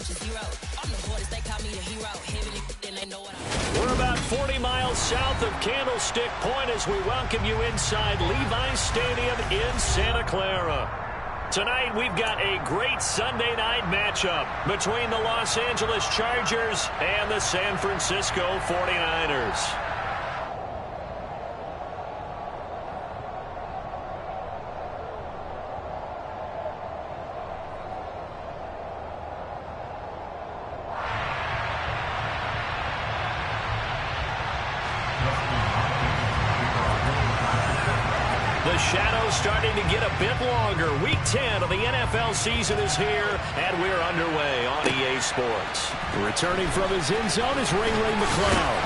We're about 40 miles south of Candlestick Point as we welcome you inside Levi's Stadium in Santa Clara. Tonight, we've got a great Sunday night matchup between the Los Angeles Chargers and the San Francisco 49ers. The shadow's starting to get a bit longer. Week 10 of the NFL season is here, and we're underway on EA Sports. Returning from his end zone is Ray McCloud.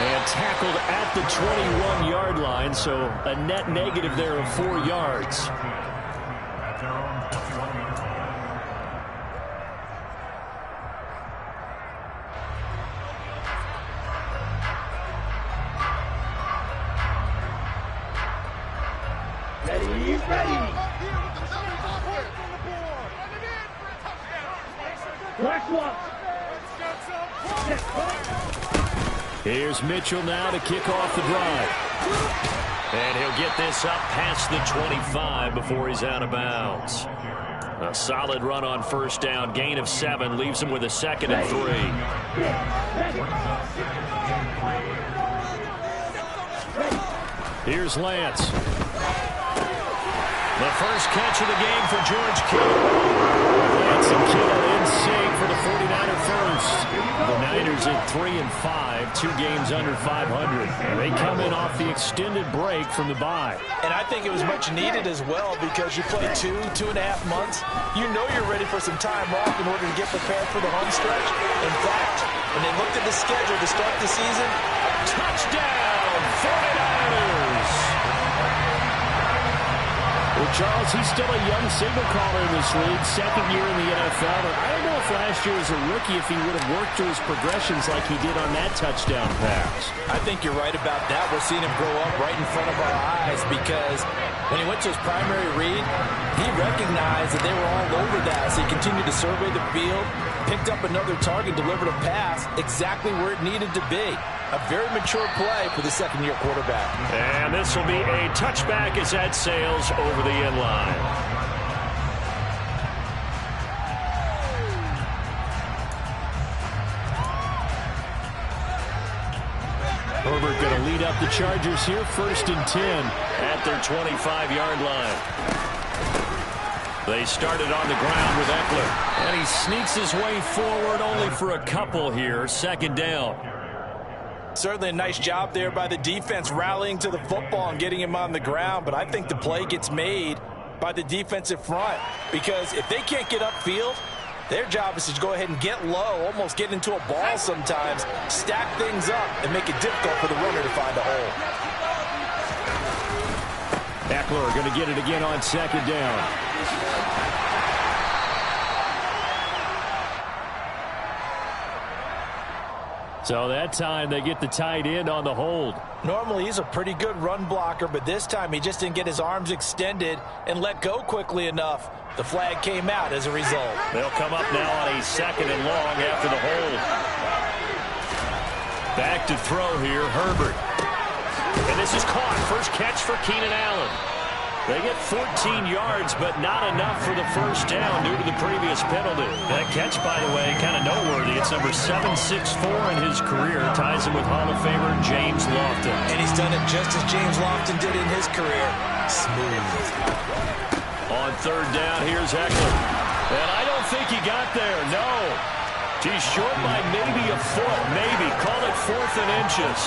And tackled at the 21-yard line, so a net negative there of 4 yards. Here's Mitchell now to kick off the drive. And he'll get this up past the 25 before he's out of bounds. A solid run on first down, gain of 7, leaves him with a 2nd and 3. Here's Lance. The first catch of the game for George Kittle. Lance and Kittle in sync for the 49er first. The Niners at 3-5, 2 games under 500. They come in off the extended break from the bye. And I think it was much needed as well because you play 2.5 months. You know you're ready for some time off in order to get prepared for the home stretch. In fact, when they looked at the schedule to start the season, touchdown, 49ers! Well, Charles, he's still a young signal caller in this league, 2nd year in the NFL. But I don't know if last year as a rookie if he would have worked through his progressions like he did on that touchdown pass. I think you're right about that. We're seeing him grow up right in front of our eyes because when he went to his primary read, he recognized that they were all over that. So he continued to survey the field, picked up another target, delivered a pass exactly where it needed to be. A very mature play for the 2nd-year quarterback. And this will be a touchback as that sails over the end line. Herbert going to lead up the Chargers here, 1st and 10 at their 25-yard line. They started on the ground with Eckler. And he sneaks his way forward only for a couple here, 2nd down. Certainly a nice job there by the defense rallying to the football and getting him on the ground, but I think the play gets made by the defensive front because if they can't get upfield, their job is to go ahead and get low, almost get into a ball sometimes, stack things up, and make it difficult for the runner to find a hole. Eckler going to get it again on 2nd down. So that time they get the tight end on the hold. Normally he's a pretty good run blocker, but this time he just didn't get his arms extended and let go quickly enough. The flag came out as a result. They'll come up now on a 2nd and long after the hold. Back to throw here, Herbert. And this is caught. First catch for Keenan Allen. They get 14 yards, but not enough for the first down due to the previous penalty. That catch, by the way, kind of noteworthy. It's number 764 in his career. Ties him with Hall of Famer James Lofton. And he's done it just as James Lofton did in his career. Smooth. On 3rd down, here's Eckler. And I don't think he got there, no. He's short by maybe a foot, maybe. Call it 4th and inches.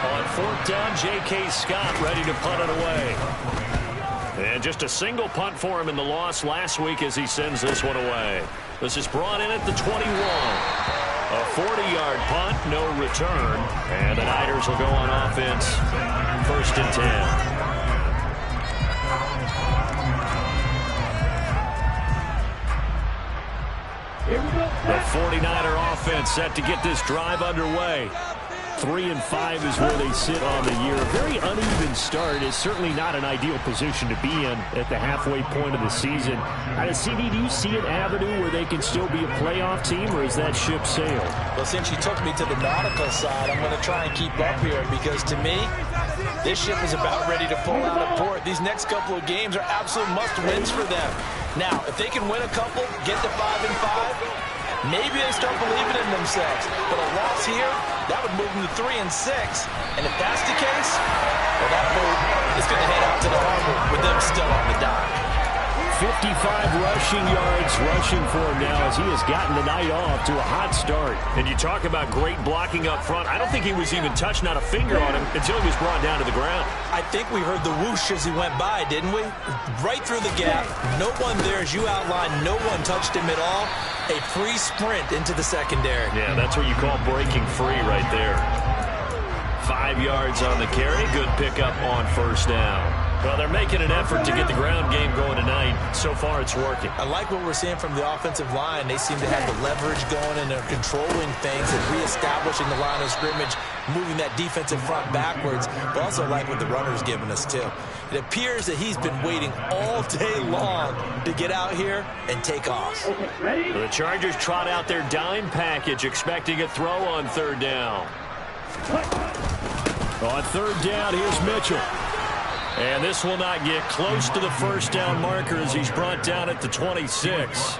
On 4th down, J.K. Scott ready to punt it away. And just a single punt for him in the loss last week as he sends this one away. This is brought in at the 21. A 40-yard punt, no return. And the Niners will go on offense, 1st and 10. The 49er offense set to get this drive underway. 3-5 is where they sit on the year. A very uneven start is certainly not an ideal position to be in at the halfway point of the season. CD, do you see an avenue where they can still be a playoff team, or is that ship sailed? Well, since you took me to the nautical side, I'm going to try and keep up here because to me, this ship is about ready to pull out of port. These next couple of games are absolute must-wins for them. Now, if they can win a couple, get to 5-5, maybe they start believing in themselves. But a loss here, that would move them to 3-6. And if that's the case, well, that boat is going to head out to the harbor with them still on the dock. 55 rushing yards rushing for him now as he has gotten the night off to a hot start. And you talk about great blocking up front. I don't think he was even touched, not a finger on him, until he was brought down to the ground. I think we heard the whoosh as he went by, didn't we? Right through the gap. No one there, as you outlined. No one touched him at all. A free sprint into the secondary. Yeah, that's what you call breaking free right there. 5 yards on the carry. Good pickup on first down. Well, they're making an effort to get the ground game going tonight. So far, it's working. I like what we're seeing from the offensive line. They seem to have the leverage going, and they're controlling things and reestablishing the line of scrimmage, moving that defensive front backwards. But also like what the runner's giving us, too. It appears that he's been waiting all day long to get out here and take off. The Chargers trot out their dime package, expecting a throw on third down. On third down, here's Mitchell. And this will not get close to the first down marker as he's brought down at the 26.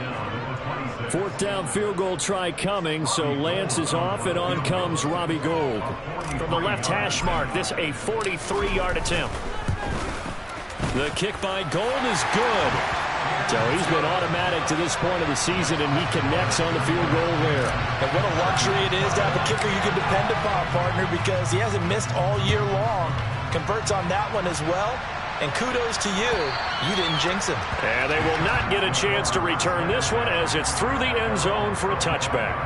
Fourth down field goal try coming, so Lance is off, and on comes Robbie Gould. From the left hash mark, this a 43-yard attempt. The kick by Gould is good. So he's been automatic to this point of the season, and he connects on the field goal there. And what a luxury it is to have a kicker you can depend upon, partner, because he hasn't missed all year long. Converts on that one as well. And kudos to you. You didn't jinx him. And they will not get a chance to return this one as it's through the end zone for a touchback.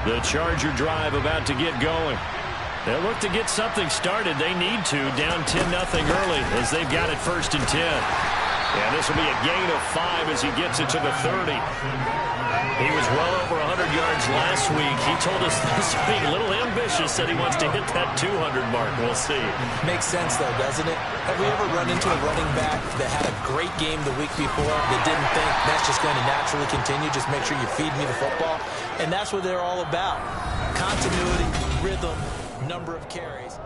The Charger drive about to get going. They'll look to get something started. They need to, down 10-0 early as they've got it 1st and 10. And this will be a gain of 5 as he gets it to the 30. He was well over 100 yards last week. He told us this week, a little ambitious, said he wants to hit that 200 mark. We'll see. Makes sense, though, doesn't it? Have we ever run into a running back that had a great game the week before that didn't think that's just going to naturally continue? Just make sure you feed me the football. And that's what they're all about. Continuity, rhythm, number of carries.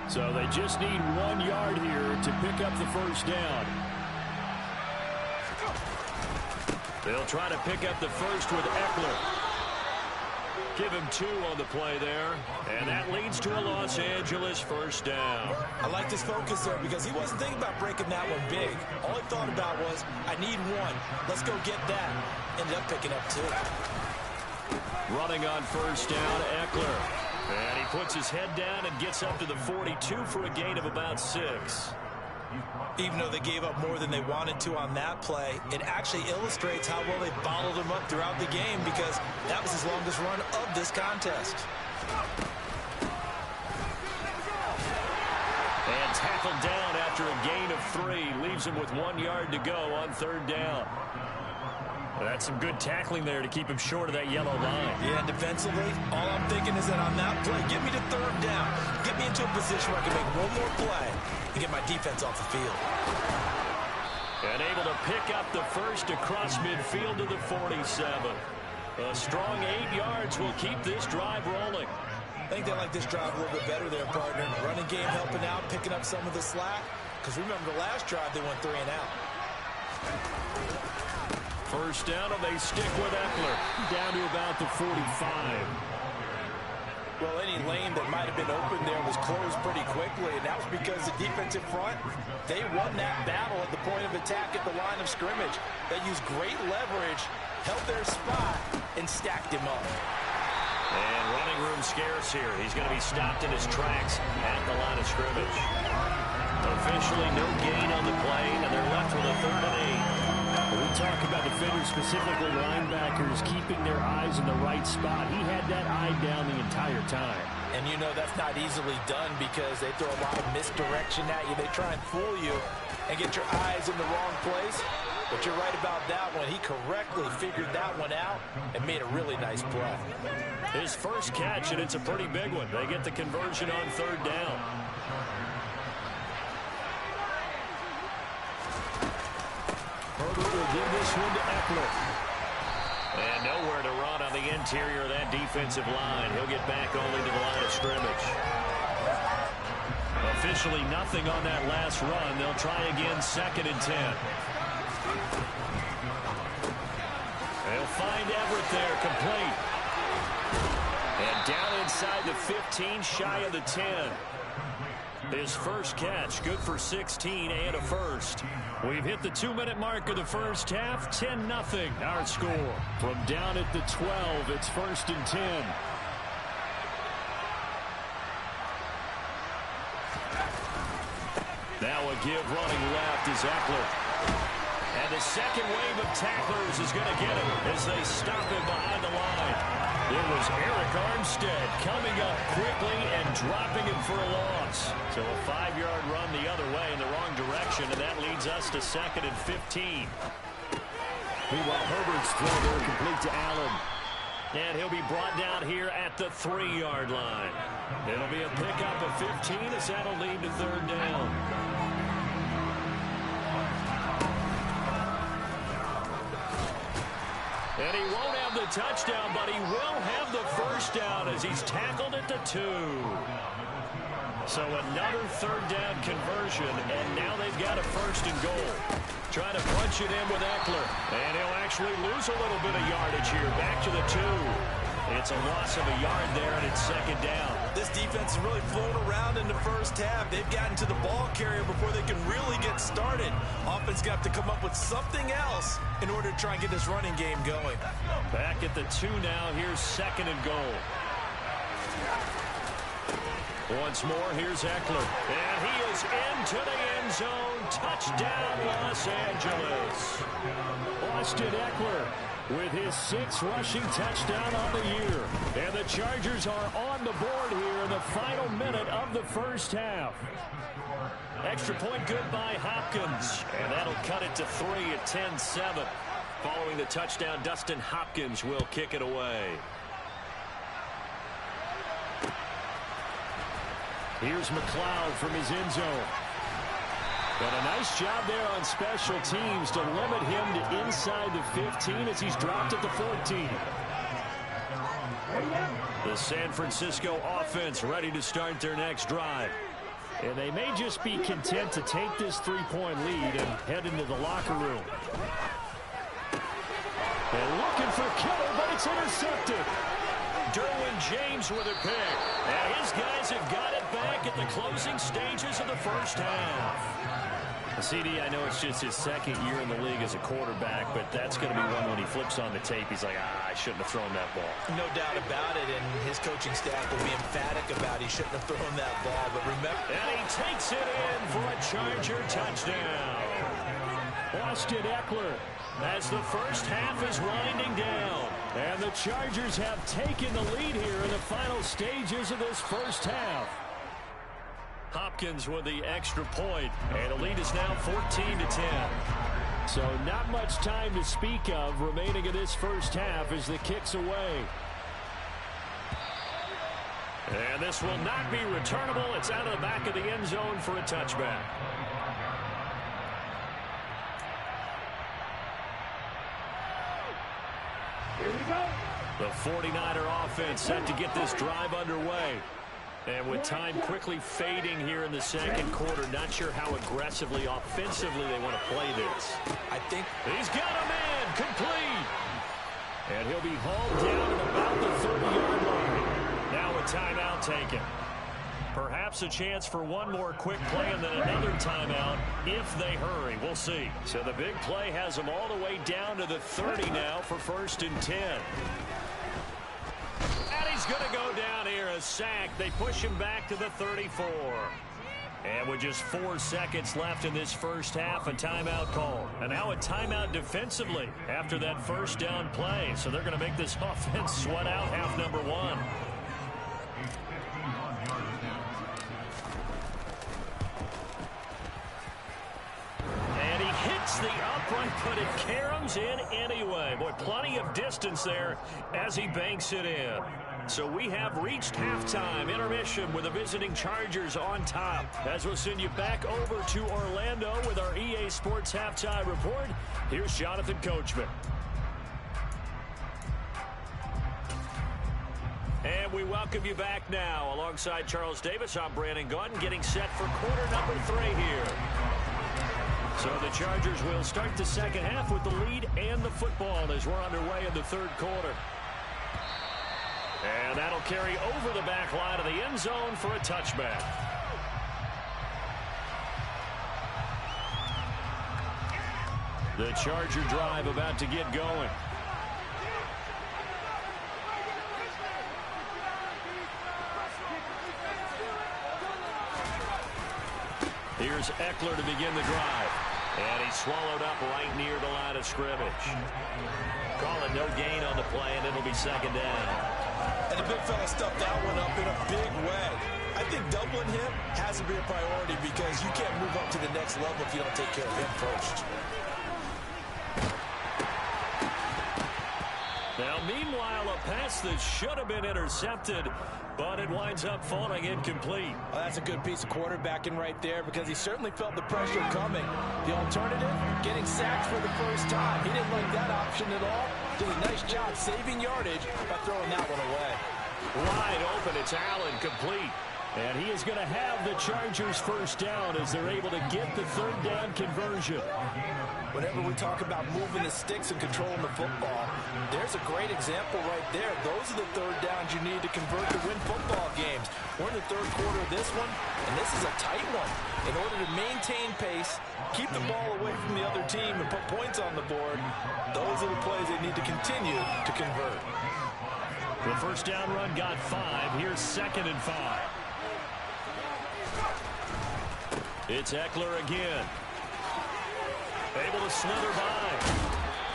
So they just need 1 yard here to pick up the first down. They'll try to pick up the first with Eckler. Give him 2 on the play there. And that leads to a Los Angeles first down. I like his focus there because he wasn't thinking about breaking that one big. All he thought about was, I need 1. Let's go get that. Ended up picking up 2. Running on first down, Eckler. And he puts his head down and gets up to the 42 for a gain of about 6. Even though they gave up more than they wanted to on that play, it actually illustrates how well they bottled him up throughout the game because that was his longest run of this contest. And tackled down after a gain of 3. Leaves him with 1 yard to go on third down. That's some good tackling there to keep him short of that yellow line. Yeah, defensively, all I'm thinking is that on that play, get me to third down. Get me into a position where I can make one more play and get my defense off the field. And able to pick up the first across midfield to the 47. A strong 8 yards will keep this drive rolling. I think they like this drive a little bit better there, partner. Running game helping out, picking up some of the slack. Because remember the last drive, they went 3 and out. First down, and they stick with Eckler. Down to about the 45. Well, any lane that might have been open there was closed pretty quickly, and that was because the defensive front, they won that battle at the point of attack at the line of scrimmage. They used great leverage, held their spot, and stacked him up. And running room scarce here. He's going to be stopped in his tracks at the line of scrimmage. Officially no gain on the play, and they're left with a 3rd and 8. We talk about defenders, specifically linebackers, keeping their eyes in the right spot. He had that eye down the entire time. And you know that's not easily done because they throw a lot of misdirection at you. They try and fool you and get your eyes in the wrong place. But you're right about that one. He correctly figured that one out and made a really nice play. His first catch, and it's a pretty big one. They get the conversion on third down. Herbert will give this one to Eckler. And nowhere to run on the interior of that defensive line. He'll get back only to the line of scrimmage. Officially nothing on that last run. They'll try again, 2nd and 10. They'll find Everett there, complete. And down inside the 15, shy of the 10. His first catch, good for 16 and a first. We've hit the 2-minute mark of the first half, 10-0 our score. From down at the 12, it's 1st and 10. Now a give running left is Eckler. And the second wave of tacklers is going to get him as they stop him behind the line. It was Eric Armstead coming up quickly and dropping him for a loss. So a 5-yard run the other way in the wrong direction, and that leads us to 2nd and 15. Meanwhile, Herbert's throw there complete to Allen. And he'll be brought down here at the 3-yard line. It'll be a pickup of 15 as that'll lead to 3rd down. And he won't have the touchdown, but he will have the first down as he's tackled at the 2. So another 3rd down conversion, and now they've got a 1st and goal. Trying to punch it in with Eckler. And he'll actually lose a little bit of yardage here. Back to the 2. It's a loss of a yard there, and it's 2nd down. This defense is really flown around in the first half. They've gotten to the ball carrier before they can really get started. Offense got to come up with something else in order to try and get this running game going. Back at the 2 now. Here's 2nd and goal. Once more, here's Eckler. And he is into the end zone. Touchdown, Los Angeles. Austin Eckler with his 6th rushing touchdown on the year. And the Chargers are on the board here in the final minute of the first half. Extra point good by Hopkins. And that'll cut it to 3 at 10-7. Following the touchdown, Dustin Hopkins will kick it away. Here's McLeod from his end zone. And a nice job there on special teams to limit him to inside the 15 as he's dropped at the 14. The San Francisco offense ready to start their next drive. And they may just be content to take this 3-point lead and head into the locker room. And looking for Kittle, but it's intercepted. Derwin James with a pick. And his guys have got it back at the closing stages of the first half. CD, I know it's just his 2nd year in the league as a quarterback, but that's going to be one when he flips on the tape. He's like, I shouldn't have thrown that ball. No doubt about it, and his coaching staff will be emphatic about he shouldn't have thrown that ball. But remember, and he takes it in for a Charger touchdown. Austin Eckler as the first half is winding down. And the Chargers have taken the lead here in the final stages of this first half. Hopkins with the extra point, and the lead is now 14-10. So not much time to speak of remaining in this first half as the kick's away. And this will not be returnable. It's out of the back of the end zone for a touchback. Here we go. The 49er offense set to get this drive underway. And with time quickly fading here in the second quarter, not sure how aggressively, offensively they want to play this. I think he's got a man complete. And he'll be hauled down at about the 30-yard line. Now a timeout taken. Perhaps a chance for one more quick play and then another timeout if they hurry. We'll see. So the big play has them all the way down to the 30 now for 1st and 10. And he's going to go down here, a sack. They push him back to the 34. And with just 4 seconds left in this first half, a timeout call. And now a timeout defensively after that first down play. So they're going to make this offense sweat out half number one. And he hits the upright, but it caroms in anyway. Boy, plenty of distance there as he banks it in. So we have reached halftime intermission with the visiting Chargers on top. As we'll send you back over to Orlando with our EA Sports Halftime Report, here's Jonathan Coachman. And we welcome you back now. Alongside Charles Davis, I'm Brandon Gaudin, getting set for quarter number 3 here. So the Chargers will start the second half with the lead and the football as we're underway in the third quarter. And that'll carry over the back line of the end zone for a touchback. The Charger drive about to get going. Here's Eckler to begin the drive. And he's swallowed up right near the line of scrimmage. Call it no gain on the play, and it'll be second down. And the big fella stuffed that one up in a big way. I think doubling him has to be a priority because you can't move up to the next level if you don't take care of him first. Now, meanwhile, a pass that should have been intercepted, but it winds up falling incomplete. Well, that's a good piece of quarterbacking right there because he certainly felt the pressure coming. The alternative, getting sacked for the first time. He didn't like that option at all. Did a nice job saving yardage by throwing that one away. Wide open, it's Allen, complete. And he is going to have the Chargers first down as they're able to get the third down conversion. Whenever we talk about moving the sticks and controlling the football, there's a great example right there. Those are the third downs you need to convert to win football games. We're in the third quarter of this one, and this is a tight one. In order to maintain pace, keep the ball away from the other team, and put points on the board, those are the plays they need to continue to convert. The first down run got 5. Here's 2nd and 5. It's Eckler again. Able to slither by.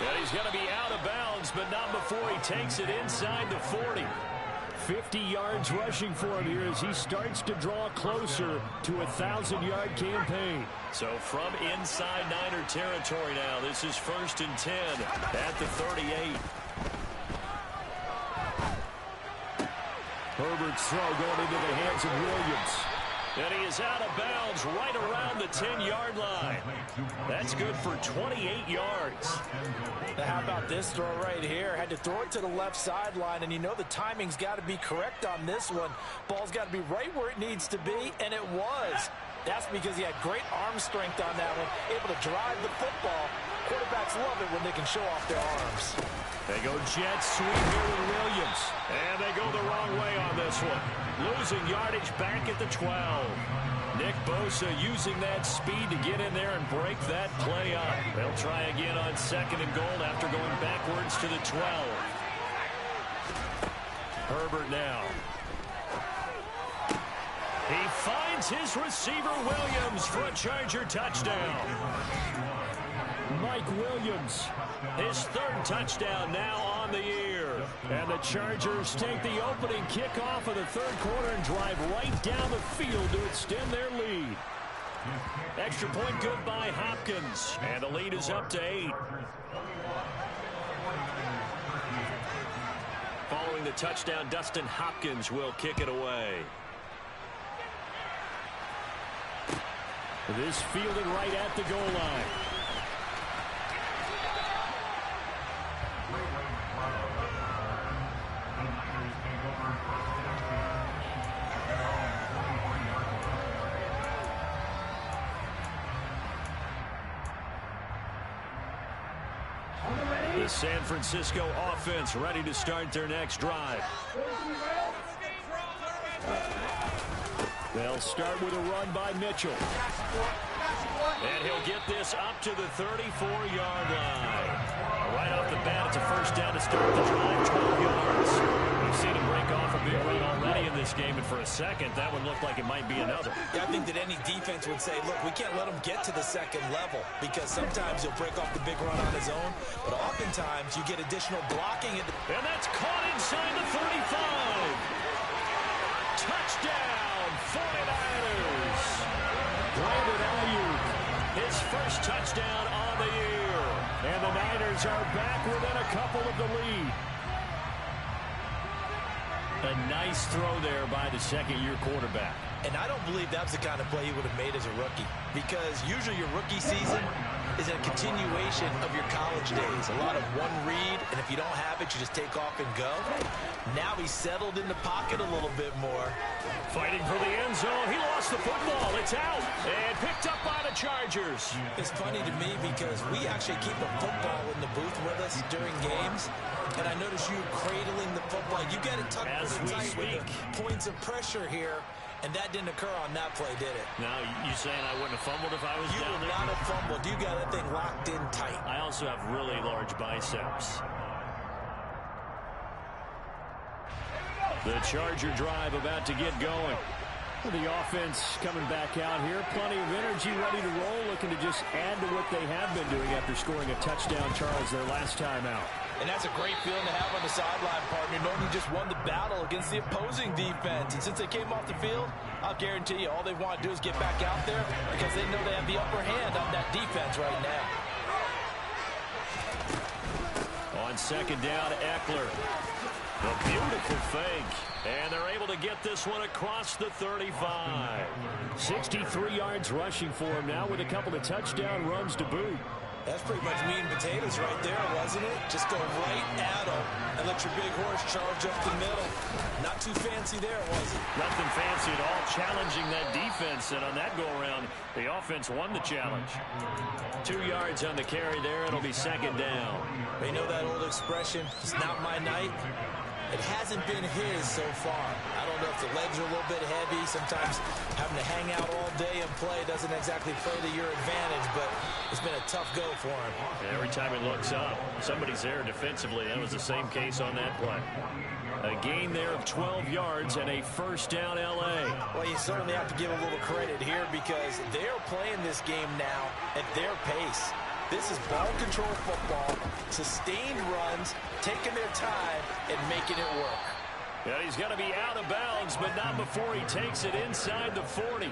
And he's going to be out of bounds, but not before he takes it inside the 40. 50 yards rushing for him here as he starts to draw closer to a 1,000-yard campaign. So from inside Niner territory now, this is 1st and 10 at the 38. Herbert's throw going into the hands of Williams. And he is out of bounds right around the 10-yard line. That's good for 28 yards. Now how about this throw right here? Had to throw it to the left sideline, and you know the timing's got to be correct on this one. Ball's got to be right where it needs to be, and it was. That's because he had great arm strength on that one, able to drive the football. Quarterbacks love it when they can show off their arms. They go jet sweep here with Williams. And they go the wrong way on this one. Losing yardage back at the 12. Nick Bosa using that speed to get in there and break that play up. They'll try again on 2nd and goal after going backwards to the 12. Herbert now. He finds his receiver Williams for a Charger touchdown. Mike Williams, his 3rd touchdown now on the year. And the Chargers take the opening kickoff of the third quarter and drive right down the field to extend their lead. Extra point good by Hopkins. And the lead is up to 8. Following the touchdown, Dustin Hopkins will kick it away. This fielded right at the goal line. The San Francisco offense ready to start their next drive. They'll start with a run by Mitchell. And he'll get this up to the 34-yard line. Right off the bat, it's a first down to start the drive, 12 yards. We've seen him break off a big run already in this game, and for a second, that would look like it might be another. Yeah, I think that any defense would say, look, we can't let him get to the second level because sometimes he'll break off the big run on his own, but oftentimes you get additional blocking. And that's caught inside the 35. Touchdown, 49ers. Brandon Ayuk, his first touchdown on the year. And the Niners are back within a couple of the lead. A nice throw there by the second-year quarterback. And I don't believe that's the kind of play he would have made as a rookie, because usually your rookie season is a continuation of your college days. A lot of one read, and if you don't have it, you just take off and go. Now he's settled in the pocket a little bit more. Fighting for the end zone. He lost the football. It's out and picked up by the Chargers. It's funny to me because we actually keep a football in the booth with us during games. And I notice you cradling the football. You got it tucked pretty tight with the points of pressure here. And that didn't occur on that play, did it? Now, you saying I wouldn't have fumbled if I was down there? You would not have fumbled. You got that thing locked in tight. I also have really large biceps. The Charger drive about to get going. The offense coming back out here. Plenty of energy, ready to roll, looking to just add to what they have been doing after scoring a touchdown, Charles, their last time out. And that's a great feeling to have on the sideline, partner, knowing you just won the battle against the opposing defense. And since they came off the field, I'll guarantee you all they want to do is get back out there because they know they have the upper hand on that defense right now. On second down, Eckler. The beautiful fake. And they're able to get this one across the 35. 63 yards rushing for him now with a couple of touchdown runs to boot. That's pretty much meat and potatoes right there, wasn't it? Just go right at him and let your big horse charge up the middle. Not too fancy there, was it? Nothing fancy at all, challenging that defense. And on that go-around, the offense won the challenge. 2 yards on the carry there. It'll be second down. You know that old expression, it's not my night? It hasn't been his so far. I don't know if the legs are a little bit heavy. Sometimes having to hang out all day and play doesn't exactly play to your advantage, but it's been a tough go for him. And every time he looks up, somebody's there defensively. That was the same case on that play. A gain there of 12 yards and a first down L.A. Well, you certainly have to give a little credit here because they're playing this game now at their pace. This is ball control football, sustained runs, taking their time, and making it work. Yeah, he's going to be out of bounds, but not before he takes it inside the 40.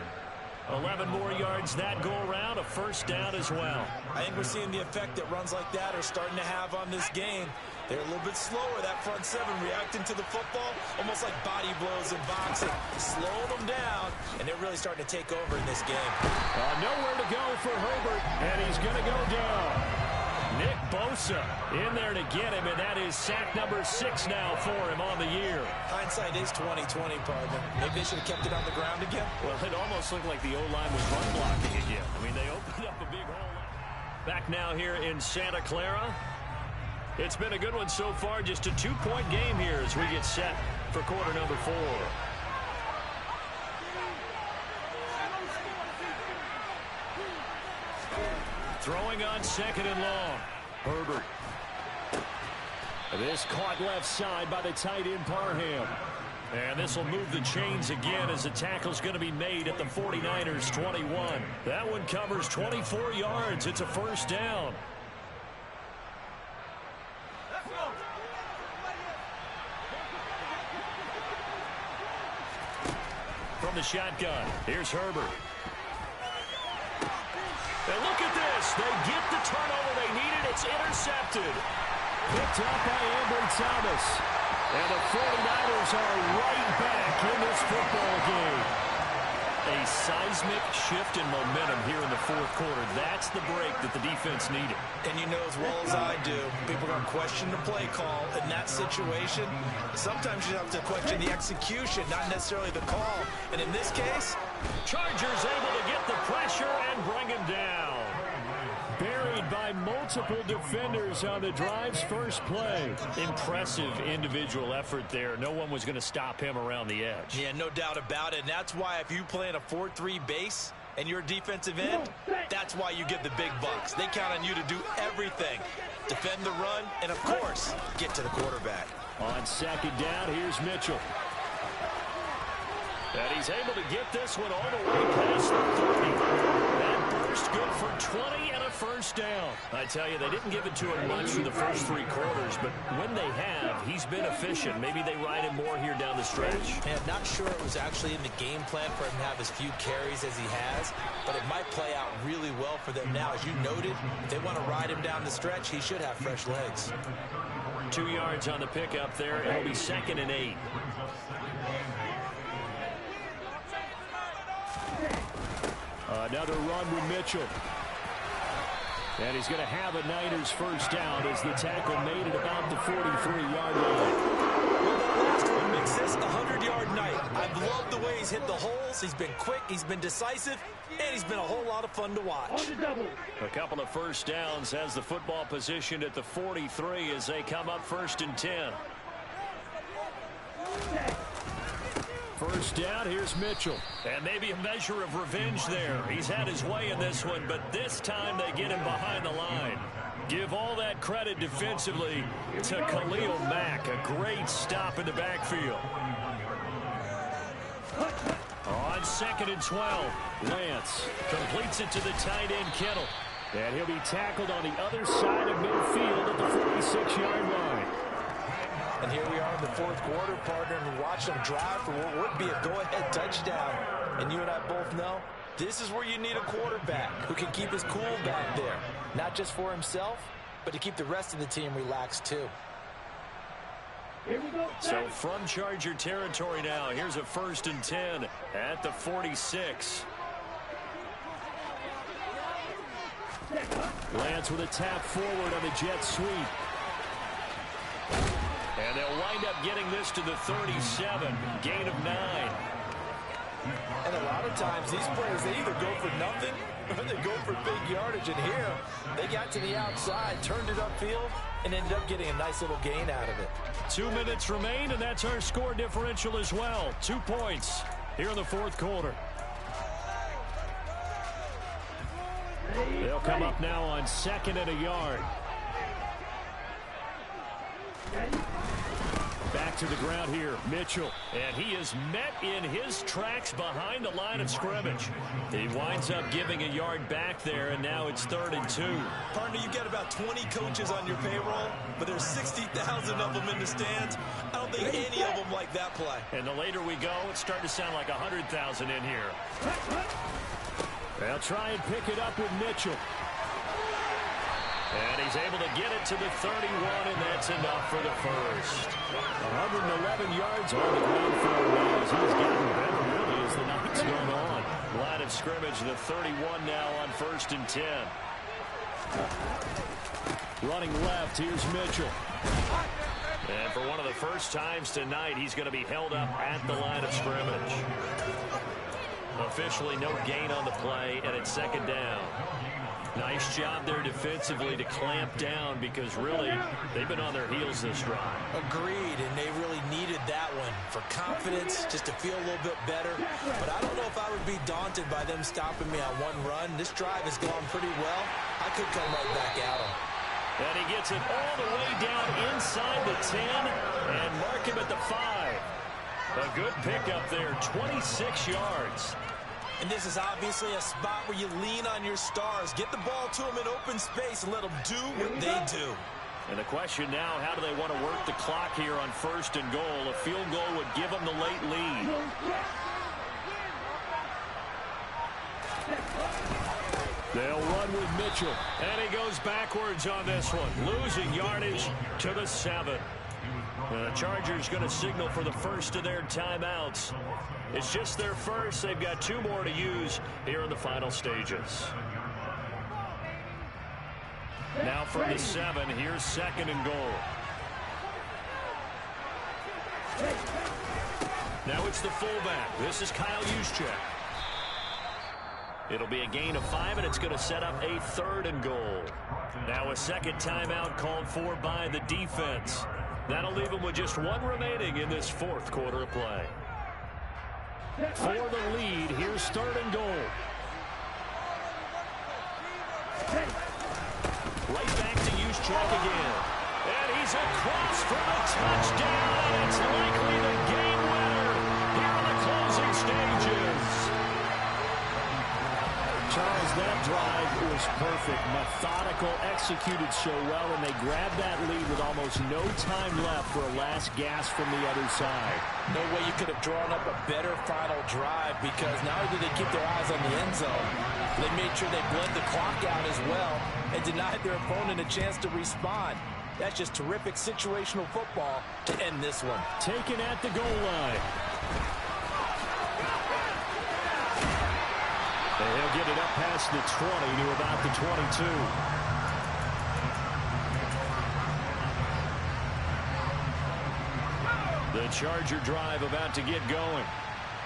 11 more yards that go around, a first down as well. I think we're seeing the effect that runs like that are starting to have on this game. They're a little bit slower, that front seven, reacting to the football, almost like body blows in boxing, slowing them down, and they're really starting to take over in this game. Nowhere to go for Herbert, and he's going to go down. Nick Bosa in there to get him, and that is sack number 6 now for him on the year. Hindsight is 20/20, partner. Maybe they should have kept it on the ground again. Well, it almost looked like the O-line was run blocking again. I mean, they opened up a big hole. Back now here in Santa Clara. It's been a good one so far. Just a 2-point game here as we get set for quarter number 4. Throwing on second and long. Herbert. This caught left side by the tight end Parham. And this will move the chains again as the tackle's going to be made at the 49ers 21. That one covers 24 yards. It's a first down. From the shotgun, here's Herbert. And look at this. They get the turnover they needed. It's intercepted. Picked up by Ambry Thomas. And the 49ers are right back in this football game. A seismic shift in momentum here in the fourth quarter. That's the break that the defense needed. And you know as well as I do, people are going to question the play call in that situation. Sometimes you have to question the execution, not necessarily the call. And in this case, Chargers able to get the pressure and bring him down. Buried by multiple defenders on the drive's first play. Impressive individual effort there. No one was going to stop him around the edge. Yeah, no doubt about it. And that's why if you play in a 4-3 base, and you're a defensive end, that's why you get the big bucks. They count on you to do everything. Defend the run, and of course, get to the quarterback. On second down, here's Mitchell. And he's able to get this one all the way past the 30. That burst good for 20 and a first down. I tell you, they didn't give it to him much for the first 3 quarters, but when they have, he's been efficient. Maybe they ride him more here down the stretch. Man, not sure it was actually in the game plan for him to have as few carries as he has, but it might play out really well for them now. As you noted, if they want to ride him down the stretch, he should have fresh legs. 2 yards on the pickup there. It'll be 2nd and 8. Another run with Mitchell. And he's going to have a Niners first down as the tackle made at about the 43-yard line. Well, the last one makes this a 100-yard night. I've loved the way he's hit the holes. He's been quick, he's been decisive, and he's been a whole lot of fun to watch. A couple of first downs has the football positioned at the 43 as they come up 1st and 10. First down, here's Mitchell. And maybe a measure of revenge there. He's had his way in this one, but this time they get him behind the line. Give all that credit defensively to Khalil Mack. A great stop in the backfield. On 2nd and 12, Lance completes it to the tight end, Kittle. And he'll be tackled on the other side of midfield at the 46-yard line. And here we are in the 4th quarter, partner, and watch them drive for what would be a go-ahead touchdown. And you and I both know this is where you need a quarterback who can keep his cool back there. Not just for himself, but to keep the rest of the team relaxed too. So from Charger territory now, here's a 1st and 10 at the 46. Lance with a tap forward on the jet sweep. And they'll wind up getting this to the 37, gain of 9. And a lot of times these players, they either go for nothing or they go for big yardage. And here, they got to the outside, turned it upfield, and ended up getting a nice little gain out of it. 2 minutes remain, and that's our score differential as well. 2 points here in the 4th quarter. They'll come up now on 2nd and a yard. Back to the ground here, Mitchell. And he is met in his tracks behind the line of scrimmage. He winds up giving a yard back there, and now it's 3rd and 2. Partner, you've got about 20 coaches on your payroll, but there's 60,000 of them in the stands. I don't think any of them like that play. And the later we go, it's starting to sound like 100,000 in here. They'll try and pick it up with Mitchell. And he's able to get it to the 31, and that's enough for the first. 111 yards on the ground for him now as he's getting better really as the night's going on. Line of scrimmage, the 31 now on 1st and 10. Running left, here's Mitchell. And for one of the first times tonight, he's going to be held up at the line of scrimmage. Officially no gain on the play, and it's 2nd down. Nice job there defensively to clamp down because really they've been on their heels this drive. Agreed, and they really needed that one for confidence, just to feel a little bit better. But I don't know if I would be daunted by them stopping me on one run. This drive has gone pretty well. I could come right back at them. And he gets it all the way down inside the 10 and mark him at the 5. A good pickup there, 26 yards. And this is obviously a spot where you lean on your stars. Get the ball to them in open space and let them do what they do. And the question now, how do they want to work the clock here on 1st and goal? A field goal would give them the late lead. They'll run with Mitchell. And he goes backwards on this one. Losing yardage to the 7. The Chargers going to signal for the first of their timeouts. It's just their first. They've got 2 more to use here in the final stages. Now from the 7, here's 2nd and goal. Now it's the fullback. This is Kyle Juszczyk. It'll be a gain of 5, and it's going to set up a 3rd and goal. Now a second timeout called for by the defense. That'll leave them with just 1 remaining in this 4th quarter of play. For the lead, here's 3rd and goal. track again. And he's across for the touchdown, and it's likely the game winner here in the closing stages. Charles, that drive was perfect. Methodical, executed so well, and they grabbed that lead with almost no time left for a last gasp from the other side. No way you could have drawn up a better final drive, because not only did they keep their eyes on the end zone, they made sure they bled the clock out as well and denied their opponent a chance to respond. That's just terrific situational football to end this one. Taken at the goal line. And he'll get it up past the 20 to about the 22. The Charger drive about to get going.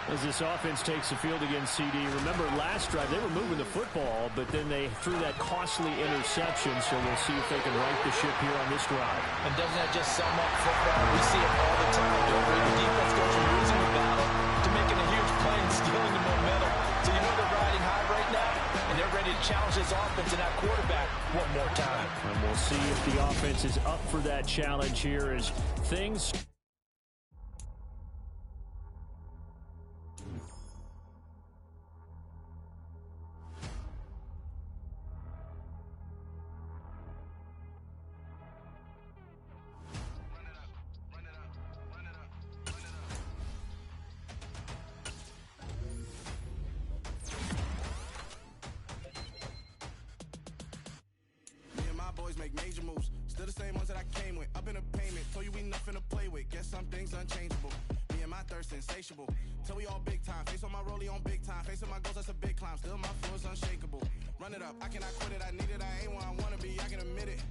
As this offense takes the field against CD. Remember, last drive, they were moving the football, but then they threw that costly interception, so we'll see if they can right the ship here on this drive. And doesn't that just sum up football? We see it all the time, don't we? The defense goes from losing the battle to making a huge play and stealing the momentum. So you know they're riding high right now, and they're ready to challenge this offense and that quarterback one more time. And we'll see if the offense is up for that challenge here as things... Make major moves, still the same ones that I came with. Up in a payment, told you we nothing to play with. Guess some things unchangeable. Me and my thirst insatiable. Till we all big time. Face on my rollie on big time. Face on my goals, that's a big climb. Still my flow is unshakable. Run it up, I cannot quit it. I need it, I ain't where I wanna be. I can admit it.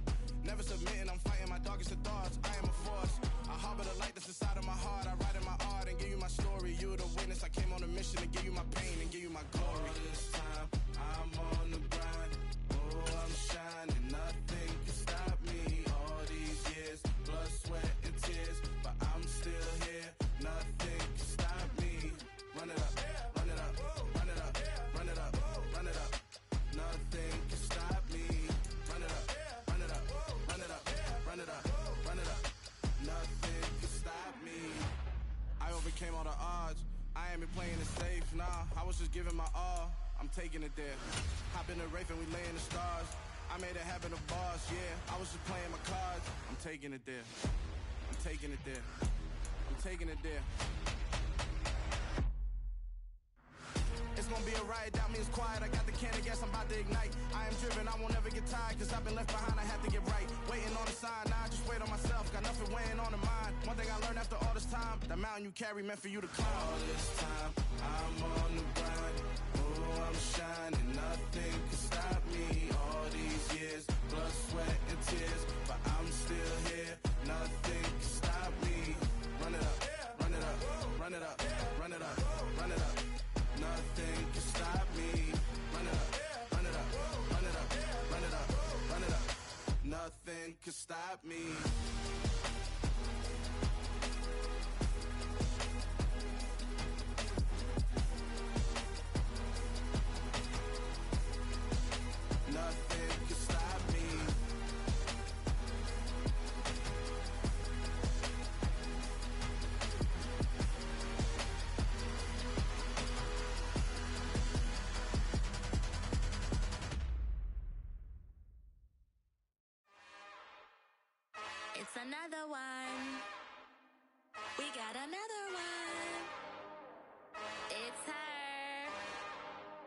Never submitting, I'm fighting my darkest of thoughts. I am a force. I harbor the light that's inside of my heart. I write in my art and give you my story. You the witness. I came on a mission to give you my pain and give you my glory. All this time, I'm on the grind. Oh, I'm shining. Nothing can stop me. All these years, blood, sweat, and tears, but I'm still here. Nothing can stop me. Run it up, run it up, run it up, run it up, run it up. Nothing can stop me. Run it up, run it up, run it up, run it up, run it up. Nothing can stop me. I overcame all the odds. I ain't been playing it safe, nah. I was just giving my all. I'm taking it there. Hop in the Wraith and we lay in the stars. I made it happen to boss, yeah. I was just playing my cards. I'm taking it there. I'm taking it there. I'm taking it there. It's gonna be a riot, doubt me it's quiet. I got the can of gas, I'm about to ignite. I am driven, I won't ever get tired, cause I've been left behind, I have to get right. Waiting on a sign, now I just wait on myself. Got nothing weighing on the mind. One thing I learned after all this time, the mountain you carry meant for you to climb. All this time, I'm on the grind. Oh, I'm shining, nothing can stop me. All these years, blood, sweat, and tears, but I'm still here. Nothing can stop me. Run it up, run it up, run it up, run it up, run it up. Nothing can stop me. Run it up, run it up, run it up, run it up, run it up. Nothing can stop me. Nothing can stop me. It's another one. We got another one. It's her.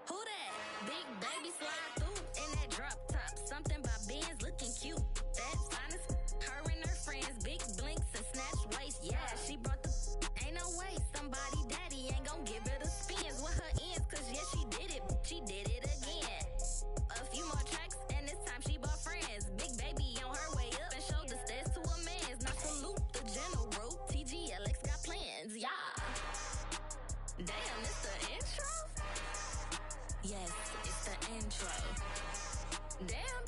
Who that? Big baby slide through in that drop top. Something about Benz looking cute. That's honest. Her and her friends, big blinks and snatch waist. Yeah, she brought the. Ain't no way somebody daddy ain't gon' give her the spins with her ends. Cause yeah, she did it. She did it again. A few more tracks and this time she bought friends. Big baby on her way up and showed the stairs to a man's. Now salute the general. TGLX got plans, yeah. Damn, it's the intro? Yes, it's the intro. Damn,